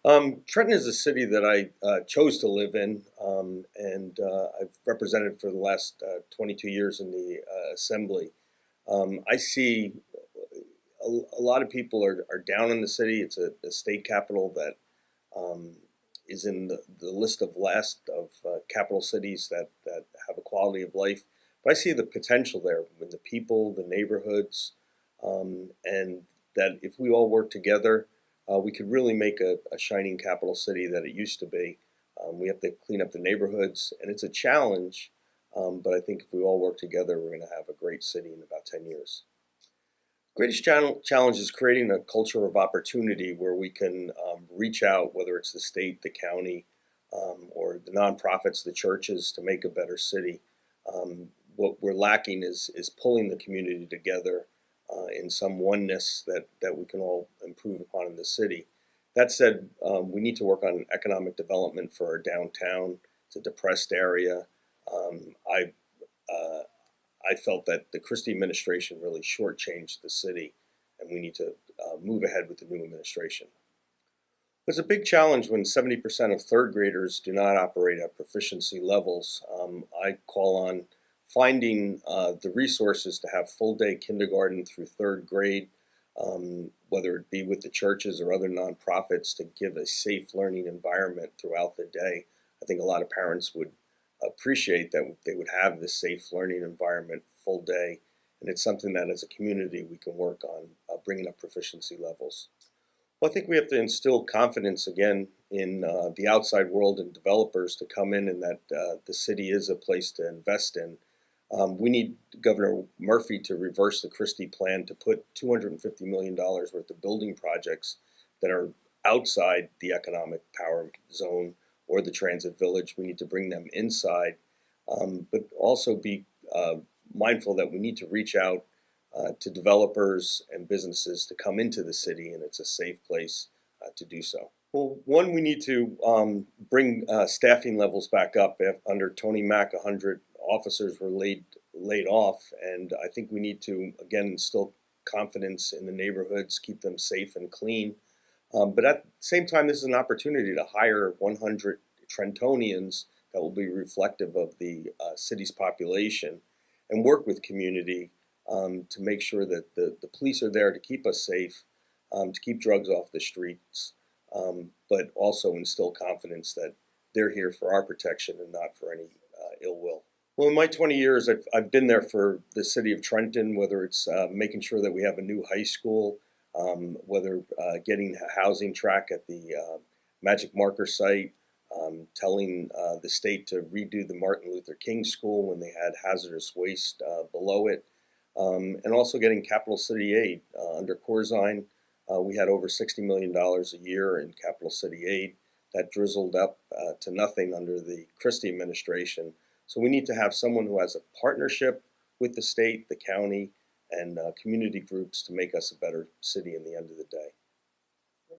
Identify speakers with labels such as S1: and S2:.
S1: Trenton is a city that I chose to live in, and I've represented for the last 22 years in the assembly. I see a lot of people are down in the city. It's a state capital that um, is in the list of last of capital cities that have a quality of life. But I see the potential there with the people, the neighborhoods, and that if we all work together, we could really make a shining capital city that it used to be. We have to clean up the neighborhoods, and it's a challenge. But I think if we all work together, we're going to have a great city in about 10 years. Greatest challenge is creating a culture of opportunity where we can reach out, whether it's the state, the county, or the nonprofits, the churches, to make a better city. What we're lacking is pulling the community together in some oneness that we can all improve upon in the city. That said, we need to work on economic development for our downtown. It's a depressed area. Uh, I felt that the Christie administration really shortchanged the city, and we need to move ahead with the new administration. It's a big challenge when 70% of third graders do not operate at proficiency levels. I call on finding the resources to have full-day kindergarten through third grade, whether it be with the churches or other nonprofits, to give a safe learning environment throughout the day. I think a lot of parents would appreciate that they would have this safe learning environment full day, and it's something that as a community we can work on bringing up proficiency levels. Well, I think we have to instill confidence again in the outside world and developers to come in, and that the city is a place to invest in. We need Governor Murphy to reverse the Christie plan to put $250 million worth of building projects that are outside the economic power zone or the transit village. We need to bring them inside, but also be mindful that we need to reach out to developers and businesses to come into the city, and it's a safe place to do so. Well, one, we need to bring staffing levels back up. Under Tony Mack, 100 officers were laid off, and I think we need to again instill confidence in the neighborhoods, keep them safe and clean. But at the same time, this is an opportunity to hire 100 Trentonians that will be reflective of the city's population, and work with community to make sure that the police are there to keep us safe, to keep drugs off the streets, but also instill confidence that they're here for our protection and not for any ill will. Well, in my 20 years, I've been there for the city of Trenton, whether it's making sure that we have a new high school, whether getting a housing track at the Magic Marker site, telling the state to redo the Martin Luther King School when they had hazardous waste below it, and also getting capital city aid. Under Corzine, we had over $60 million a year in capital city aid. That drizzled up to nothing under the Christie administration. So we need to have someone who has a partnership with the state, the county, and community groups to make us a better city in the end of the day.